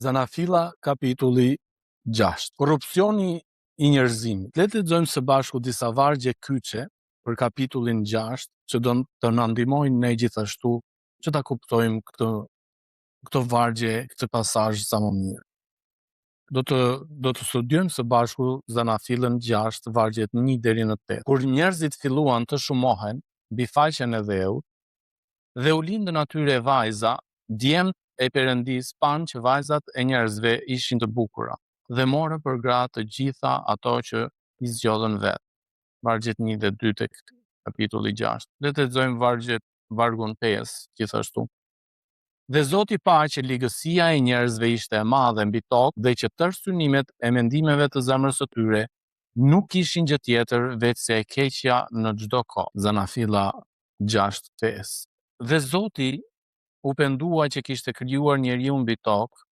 Zanafilla, kapitulli 6. Korrupsioni i njerëzimit. Le të lexojmë së bashku disa vargje kyçe për kapitullin 6, që do të na ndihmojnë ne gjithashtu që ta kuptojmë këtë vargje, këtë pasazh sa më mirë. Do të studiojmë së bashku Zanafillën 6, vargjet 1 deri në 8. Kur njerëzit filluan të shumohen mbi faqen e dheut, dhe u lindën atyre vajza, djemt e Perëndis panë që vajzat e njerëzve ishin të bukura, dhe morën për gra të gjitha ato që i zgjodhen vetë. Vargjet 1 dhe 2 tek kapitulli 6. Le të lexojmë vargun 5 gjithashtu. Dhe Zoti pa që ligësia e njerëzve ishte e madhe mbi tokë dhe që tërë synimet e mendimeve të zemrës së tyre nuk kishin gjë tjetër veç se e keqja në çdo kohë. Zanafilla 6:5. Dhe Zoti u pendua që kishte krijuar njeriu mbi tokë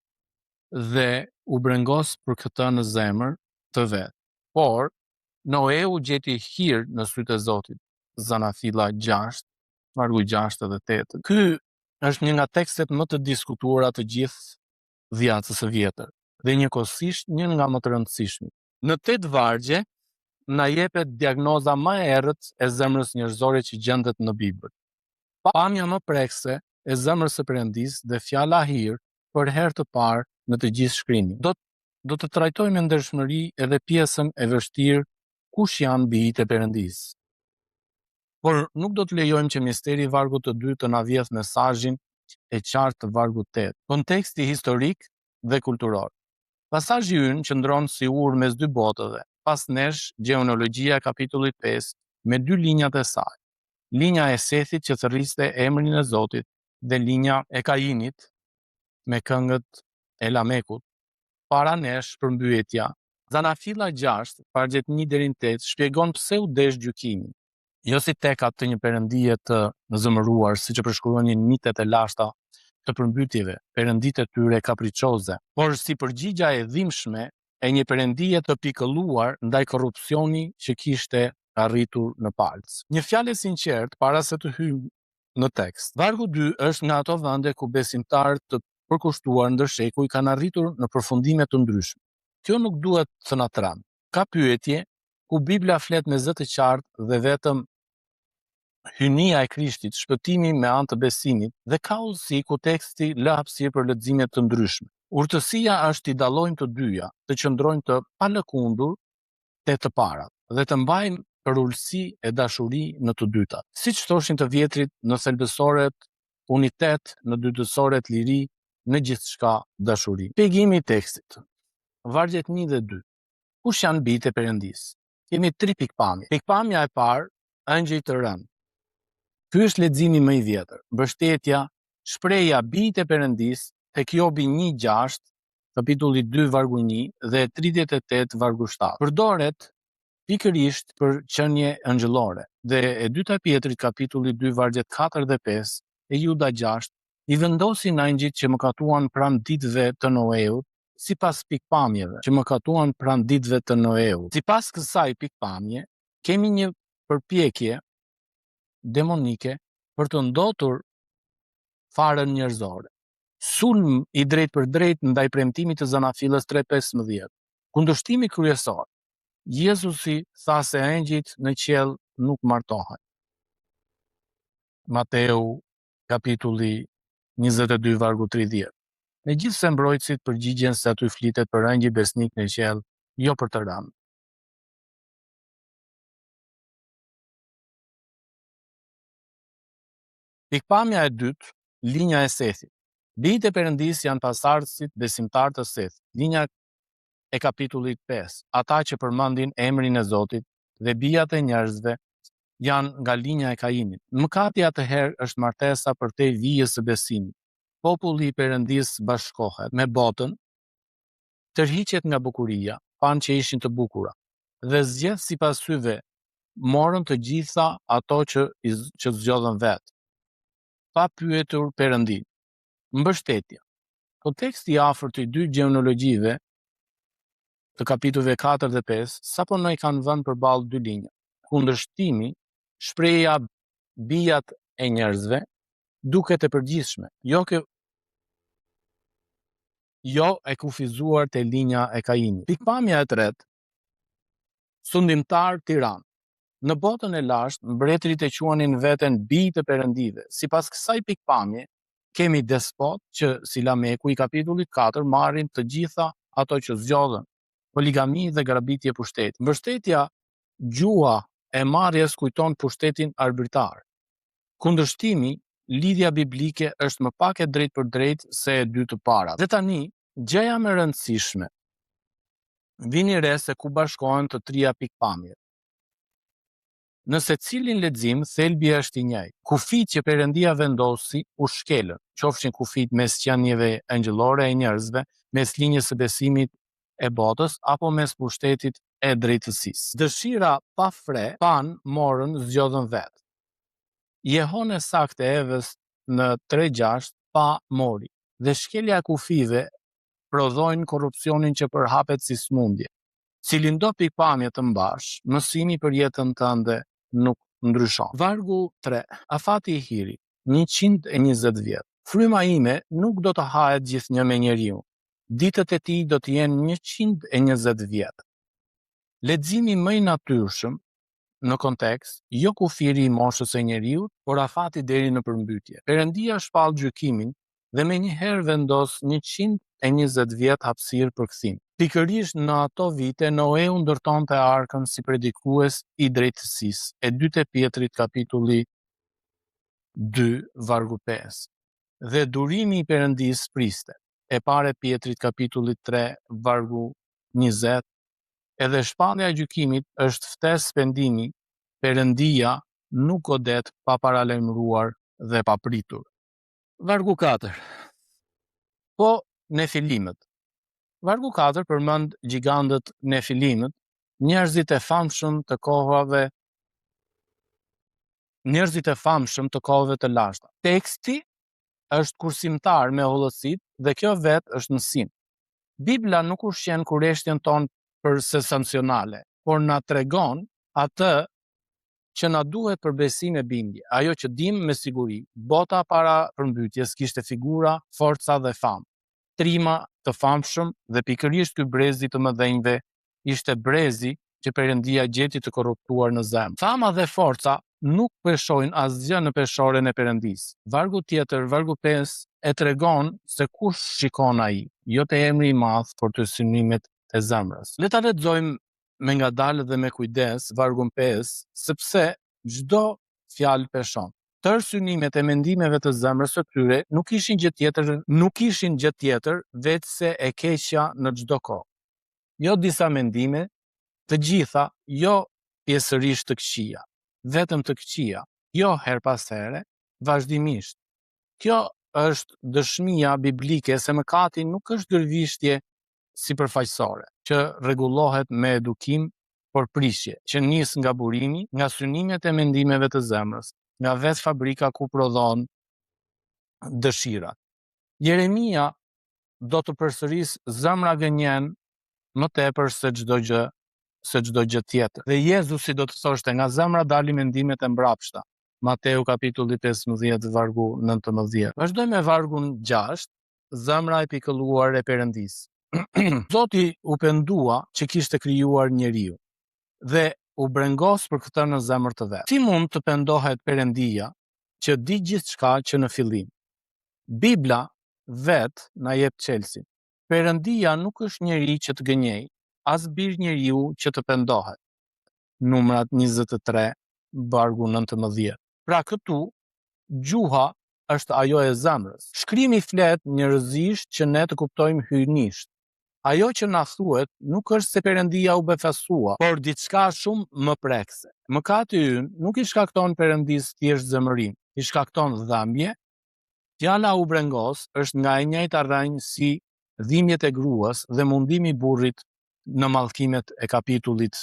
dhe u brengos për këtë në zemër të vet. Por Noeu gjeti hir në sytë e Zotit. Zanafilla 6, vargu 6 dhe 8. Ky është një nga tekstet më të diskutuara të gjithë dhjatës së vjetër dhe njëkohësisht një nga më të rëndësishmit. Në 8 vargje na jepet diagnoza më e errët e zemrës njerëzore që gjendet në Bibël. Pamja më prekse e zemrës së Perëndis dhe fjala hir për herë të parë në të gjithë shkrimin. Do të trajtojmë me ndershmëri edhe pjesën e vështirë kush janë bijtë e Perëndis. Por nuk do të lejojmë që misteri i vargut të 2 të na vjedh mesazhin e qartë të vargut 8. Konteksti historik dhe kulturor. Pasazhi ynë qëndron si urë mes dy botëve. Pas nesh gjeonologjia kapitullit 5 me 2 linjat e saj. Linja e Sethit që thërriste emrin e Zotit dhe linja e Kainit me këngët e Lamekut. Para nesh përmbyetja. Zanafilla 6, vargjet 1 deri në 8 shpjegon pse u desh gjykimi. Jo si tekat të një perëndije të zëmëruar, siç e përshkruanin mitet e lashta të përmbytjeve, perënditë e tyre kapriçoze, por si përgjigja e dhimbshme e një perëndije të pikëlluar ndaj korrupsioni që kishte arritur në palc. Një fjalë e sinqertë para se të hyjmë në tekst. Vargu 2 është nga ato vende ku besimtarët të përkushtuar ndër shekuj kanë arritur në përfundime të ndryshme. Kjo nuk duhet të na tërheqë. Ka pyetje ku Bibla flet me zë të qartë dhe vetëm hynia e Krishtit, shpëtimi me anë të besimit, dhe ka udhësi ku teksti lë hapësirë për lexime të ndryshme. Urtësia është t'i dallojmë të dyja, të qëndrojmë të palëkundur te të parat dhe të mbajmë për ulësi e dashuri në të dytat. Siç thoshin të vjetrit, në thelbësoret unitet, në dytësoret liri, në gjithçka dashuri. Shpjegimi i tekstit. Vargjet 1 dhe 2. Kush janë bijtë e Perëndis? Kemi 3 pikpamje. Pikpamja e parë, angjëj të rënë. Ky është leximi më i vjetër. Mbështetja, shpreha bijtë e Perëndis tek Jobi 1:6, kapitulli 2 vargu 1 dhe 38 vargu 7. Përdoret pikërisht për qenie angjëllore. Dhe e dyta Pjetrit kapitulli 2 vargjet 4 dhe 5 e Juda 6 i vendosin angjëjt që mëkatuan pranë ditëve të Noeut, sipas pikpamjeve që mëkatuan pranë ditëve të Noeut. Sipas kësaj pikpamje, kemi një përpjekje demonike për të ndotur farën njerëzore. Sulm i drejt për drejt ndaj premtimit të Zanafillës 3:15. Kundërshtimi kryesor. Jezusi tha se angjëjt në qiell nuk martohen. Mateu kapitulli 22 vargu 30. Megjithse mbrojtësit përgjigjen se aty flitet për angjëj besnik në qiell, jo për të rënë. Pikpamja e dytë, linja e Sethit. Bijtë e Perëndis janë pasardhësit besimtar të Sethit. Linja e kapitullit 5. Ata që përmendin emrin e Zotit dhe bijat e njerëzve janë nga linja e Kainit. Mëkati atëherë është martesa përtej vijës së besimit. Populli i Perëndis bashkohet me botën, tërhiqet nga bukuria, panë që ishin të bukura, dhe zgjedh sipas syve, morën të gjitha ato që zgjodhen vetë, pa pyetur Perëndin. Mbështetja. Konteksti i afërt i dy gjeonologjive të kapitujve 4 dhe 5 sapo i kanë vënë përballë dy linja. Kundërshtimi, shpreha bijat e njerëzve duket e përgjithshme, jo e kufizuar te linja e Kainit. Pikpamja e tretë, sundimtar tiran. Në botën e lashtë, mbretërit e quanin veten bij të perëndive. Sipas kësaj pikpamje, kemi despot që si Lameku i kapitullit 4 marrin të gjitha ato që zgjodhen, poligami dhe grabitje pushteti. Mbështetja gjua e marrjes kujton pushtetin arbitar. Kundërshtimi, lidhja biblike është më pak e drejtë për drejtë se e dy të parat. Dhe tani, gjëja më e rëndësishme. Vini re se ku bashkohen të trija pikpamjet. Në secilin lexim, thelbi është i njëjtë. Kufit që Perëndia vendosi u shkelën, qofshin kufit mes qenieve angjëllore e njerëzve, mes linjës së besimit e botës apo mes pushtetit e drejtësisë. Dëshira pa fre, pan morën zgjodhën vetë. Jehon e saktë e Evës në 3:6 pa mori, dhe shkelja e kufive prodhojnë korrupsionin që përhapet si smundje. Cilindo pikpamje të mbash, mësimi për jetën tënde nuk ndryshon. Vargu 3. Afati i Hirit, 120 vjet. Fryma ime nuk do të hahet gjithnjë me njeriu. Ditët e tij do të jenë 120 vjet. Leximi më i natyrshëm në kontekst, jo kufiri i moshës së njeriu, por afati deri në përmbytje. Perëndia shpall gjykimin dhe menjëherë vendos 120 vjet hapësirë për kthim. Pikërisht në ato vite, Noeu ndërtonte arkën si predikues i drejtësisë, e 2 Pjetrit kapitulli 2 vargu 5. Dhe durimi i Perëndisë priste. E pare Pjetrit kapitulli 3 vargu 20. Edhe shpallja e gjykimit është ftesë pendimi, Perëndia nuk godet pa paralajmëruar dhe pa pritur. Vargu 4. Po Nefilimët. Vargu 4 përmend gjigantët Nefilimët, njerëzit e famshëm të kohëve të lashta. Teksti është kursimtar me hollësit dhe kjo vetë është mësim. Bibla nuk ushqen kurreshtjen tonë për sensacionale, por na tregon atë që na duhet për besim e bindje. Ajo që dim me siguri, bota para përmbytjes kishte figura, forca dhe famë. Trima të famshëm dhe pikërisht ky brezi të mëdhenjve ishte brezi që Perëndia gjeti të korruptuar në zemër. Fama dhe forca nuk peshojnë asgjë në peshoren e Perëndisë. Vargu tjetër, vargu 5, e tregon se kush shikon ai, jo te emri i madh, por te synimet e zemrës. Le ta lexojmë me ngadalë dhe me kujdes vargun 5, sepse çdo fjalë peshon. Tërë synimet e mendimeve të zemrës së tyre nuk kishin gjë tjetër veç se e keqja në çdo kohë. Jo disa mendime, të gjitha, jo pjesërisht të këqija, vetëm të këqija, jo her pas here, vazhdimisht. Kjo është dëshmia biblike se mëkati nuk është gërvishtje sipërfaqësore, që rregullohet me edukim, por prishje, që nis nga burimi, nga synimet e mendimeve të zemrës, nga vetë fabrika ku prodhon dëshirat. Jeremia do të përsëris zemra gënjen më tepër se çdo gjë tjetër. Dhe Jezusi do të thoshte nga zemra dalin mendimet e mbrapshta. Mateu kapitulli 15 vargu 19. Vazhdojmë me vargun 6, zemra e pikëlluar e Perëndisë. Zoti u pendua që kishte krijuar njeriu dhe u brengos për këtë në zemër të vet. Si mund të pendohet Perëndia që di gjithçka që në fillim? Bibla vet na jep çelësin. Perëndia nuk është njeri që të gënjej, as bir njeriu që të pendohet. Numrat 23 vargu 19. Pra këtu gjuha është ajo e zemrës. Shkrimi flet njerëzisht që ne të kuptojmë hyjnisht. Ajo që na thuhet nuk është se Perëndia u befasua, por diçka shumë më prekse. Mëkati ynë nuk I shkakton Perëndisë thjesht zemërim, I shkakton dhëmbje. Fjala u brengos është nga e njëjta rrënjë si dhimbjet e gruas dhe mundimi I burrit në Mallkimet e kapitullit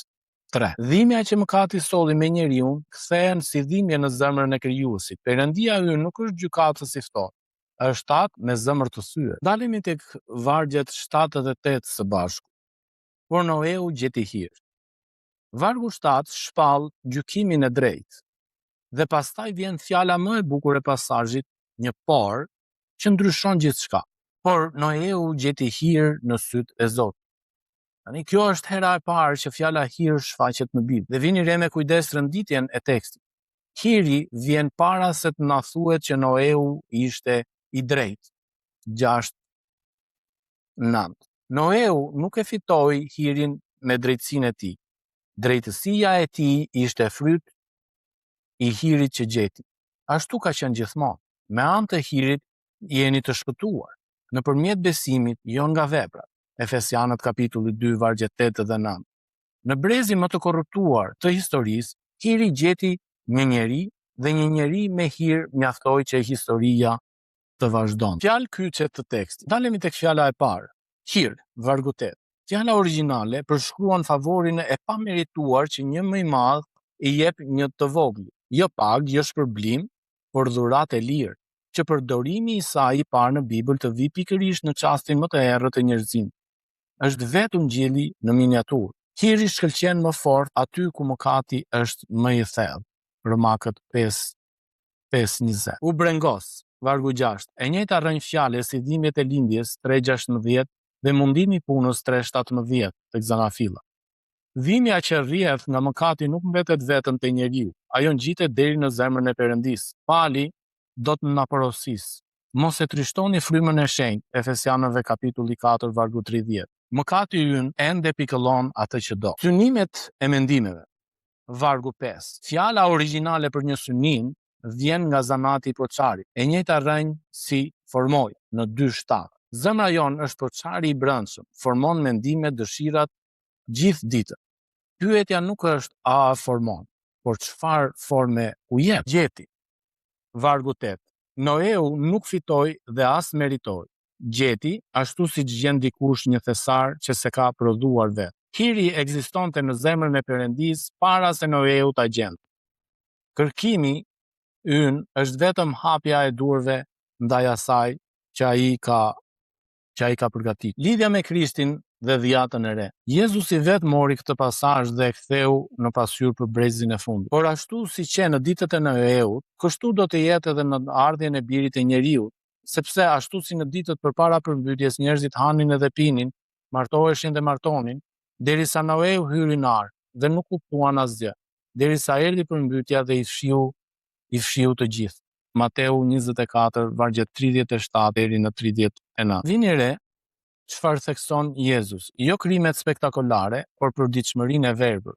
3. Dhimbja që mëkati solli me njeriu kthehen si dhimbje në zemrën e krijuesit. Perëndia ynë nuk është gjykatës I ftohtë, është atë me zemër të thyer. Dalemi tek vargjet 7 dhe 8 së bashku. Por Noeu gjeti hir. Vargu 7 shpall gjykimin e drejtë. Dhe pastaj vjen fjala më e bukur e pasazhit, një por që ndryshon gjithçka. por Noeu gjeti hir në sytë e Zotit. Tani kjo është hera e parë që fjala hir shfaqet në Bibël. Dhe vini re me kujdes rënditjen e tekstit. Hiri vjen para se të na thuhet që Noeu ishte i drejtë. 6:9. Noeu nuk e fitoi hirin me drejtsinë e tij. Drejtësia e tij ishte fryt i hirit që gjeti. Ashtu ka qenë gjithmonë. Me anë të hirit jeni të shpëtuar, nëpërmjet besimit, jo nga veprat. Efesianët kapitulli 2 vargjet 8 dhe 9. Në brezin më të korruptuar të historisë, hiri gjeti një njeri dhe një njeri me hir mjaftoi që historia të vazhdon. Fjalë kyçe të tekstit. Dalemi tek fjala e parë. Hir, vargu 8. Fjala origjinale përshkruan favorin e pamerituar që një më i madh i jep një të vogël. Jo pagë, jo shpërblim, por dhuratë e lirë, që përdorimi i saj i parë në Bibël të vi pikërisht në çastin më të errët të njerëzimit. Është vetë ungjilli në miniaturë. Hiri shkëlqen më fort aty ku mëkati është më i thellë. Romakët 5:20. U brengos, vargu 6. E njëjta rrënjë fjalë si dhimbjet e lindjes 3:16 dhe mundimi i punës 3:17 tek Zanafilla. Dhimbja që rrjedh nga mëkati nuk mbetet vetëm te njeriu, ajo ngjitet deri në zemrën e Perëndis. Pali do të na porosisë. Mos e trishtoni frymën e shenjtë, Efesianëve kapitulli 4 vargu 30. Mëkati ynë ende pikëllon atë që do. Synimet e mendimeve. Vargu 5. Fjala origjinale për një synim vjen nga zanati i poçarit. E njëjta rrënjë si formoi në 2:7. Zemra jon është poçari i brendshëm, formon mendime, dëshirat gjithë ditën. Pyetja nuk është a formon, por çfarë forme u jep. Gjeti. Vargu 8. Noeu nuk fitoi dhe as meritoi. Gjeti, ashtu siç gjen dikush një thesar që se ka prodhuar vetë. Hiri ekzistonte në zemrën e Perëndis para se Noeu ta gjente. Kërkimi ynë është vetëm hapja e durve ndaj asaj që ai ka përgatitur. Lidhja me Krishtin dhe dhjatën e re. Jezusi vetë mori këtë pasazh dhe e ktheu në pasqyrë për brezin e fundit. Por ashtu si që në ditët e Noeut, kështu do të jetë edhe në ardhjen e Birit të Njeriut, sepse ashtu si në ditët përpara përmbytjes njerëzit hanin edhe pinin, martoheshin dhe martonin, derisa Noeu hyri në arkë dhe nuk kuptuan asgjë, derisa erdhi përmbytja dhe i fshiu të gjithë. Mateu 24 vargjet 37 deri në 39. Vini re çfarë thekson Jezus, jo krimet spektakolare, por përditshmërinë e verbër.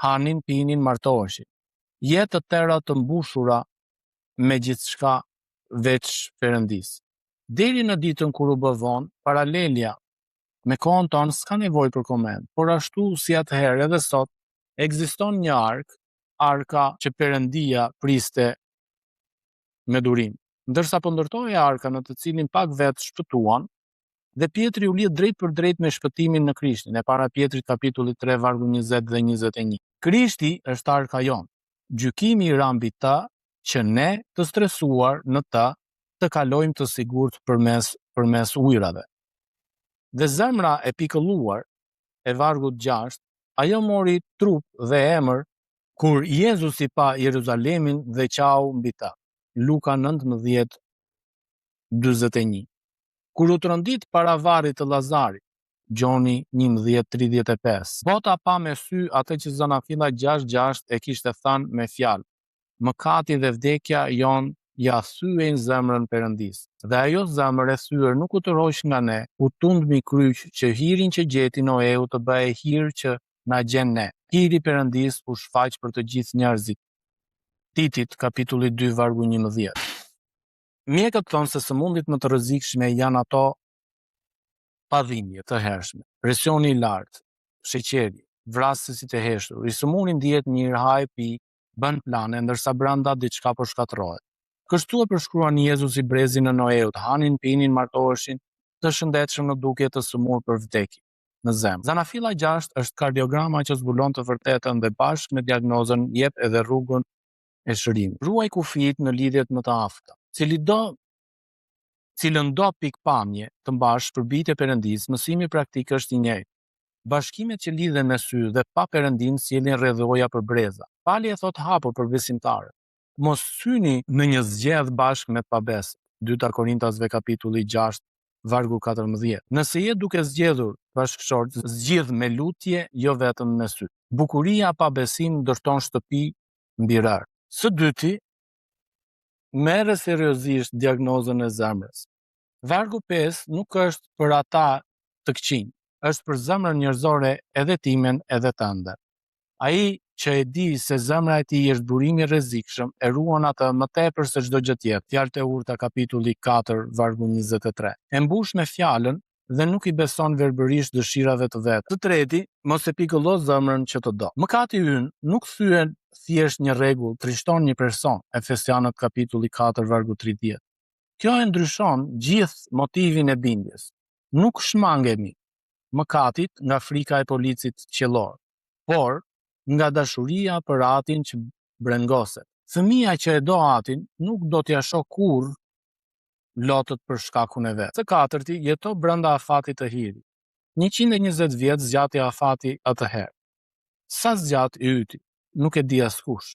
Hanin, pinin, martoheshin. Jetë të tëra të mbushura me gjithçka veç Perëndis. Deri në ditën kur u bë vonë, paralelja me kohën tonë s'ka nevojë për koment, por ashtu si atëherë edhe sot ekziston një arka që Perëndia priste me durim. Ndërsa po ndërtohej arka në të cilin pak vetë shpëtuan, dhe Pietri u lidh drejt për drejt me shpëtimin në Krishtin, e para Pietrit kapitulli 3 vargu 20 dhe 21. Krishti është arka jon. Gjykimi i ra mbi ta që ne të stresuar në ta të kalojmë të sigurt përmes ujrave. Dhe zemra e pikëlluar e vargut 6, ajo mori trup dhe emër kur Jezusi pa Jeruzalemin dhe qau mbi ta. Luka 19:41. Kur u trondit para varrit të Lazarit, Gjoni 11:35. Bota pa me sy atë që Zanafilla 6:6 e kishte thënë me fjalë. Mëkati dhe vdekja jon ja thyen zemrën Perëndis. Dhe ajo zemër e thyer nuk u tërhoq nga ne, u tund mbi kryq që hirin që gjeti Noeu të bëhej hir që na gjen ne. Hiri Perëndis u shfaq për të gjithë njerëzit. Titit kapitulli 2 vargu 11. Mjekët thonë se sëmundjet më të rrezikshme janë ato pa dhimbje të hershme, presioni i lartë, sheqeri, vrasësit e heshtur. I sëmuni ndihet një haj pi, bën plane, ndërsa brenda diçka po shkatërrohet. Kështu e përshkruan Jezusi brezin në Noeut, hanin, pinin, martoheshin, të shëndetshëm në dukje të sëmur për vdekje në zemë. Zanafilla 6 është kardiograma që zbulon të vërtetën dhe bashkë me diagnozën jep edhe rrugën e shërimit. Ruaj kufijt në lidhjet më të afta. Cilën do pikpamje të mbash për bijtë e Perëndis, mësimi praktik është i njëjtë. Bashkimet që lidhen me sy dhe pa Perëndin sjellin rrjedhoja për breza. Pali e thot hapur për besimtarët. Mos syni në një zgjedh bashkë me të pabesët. 2 Korintasve kapitulli 6 vargu 14. Nëse je duke zgjedhur bashkëshort, zgjidh me lutje, jo vetëm me sy. Bukuria pa besim ndërton shtëpi mbi rar. Së dyti, merre seriozisht diagnozën e zemrës. Vargu 5 nuk është për ata të këqinj, është për zemrën njerëzore, edhe timen edhe tënde. Ai që e di se zemra e tij është burimi i rrezikshëm, e ruan atë më tepër se çdo gjë tjetër. Fjalët e urta kapitulli 4 vargu 23. E mbush me fjalën dhe nuk i beson verbërisht dëshirave të vet. Të treti, mos e pikëllo zemrën që të do. Mëkati ynë nuk thyen thjesht një rregull, trishton një person. Efesianët kapitulli 4 vargu 30. Kjo e ndryshon gjithë motivin e bindjes. Nuk shmangemi mëkatit nga frika e policit qiellor, por nga dashuria për atin që brengoset. Fëmia që e do atin nuk do t'ja shoh kurrë lotët për shkakun e vet. Së katërti, jeto brenda afatit të hirit. 120 vjet zgjati afati atëherë. Sa zgjat i yti? Nuk e di askush.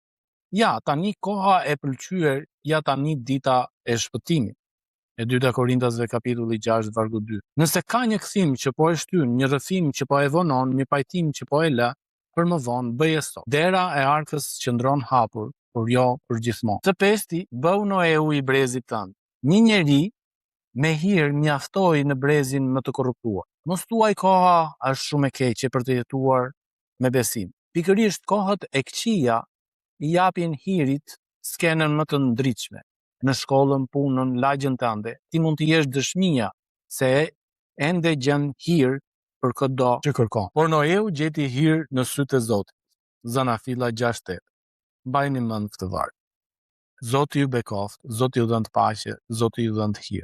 Ja, tani koha e pëlqyer, ja tani dita e shpëtimit. E 2 Korintasve kapitulli 6 vargu 2. Nëse ka një kthim që po e shtyn, një rrëfim që po e vonon, një pajtim që po e lë, për më vonë bëje sot. Dera e arkës qëndron hapur, por jo për gjithmonë. Të pesti, bëu Noeu i brezit tënd. Një njeri me hir mjaftoi në brezin më të korruptuar. Mos thuaj koha është shumë e keqe për të jetuar me besim. Pikërisht kohët e këqija i japin hirit skenën më të ndritshme. Në shkollën, punën, lagjen tënde, ti mund të jesh dëshmia se ende gjen hir për çdo që kërkon. Por Noeu gjeti hir në sytë e Zotit. Zanafilla 6:8. Mbajini mend këtë varg. Zoti ju bekoft, Zoti ju dhënë paqe, Zoti ju dhënë hir.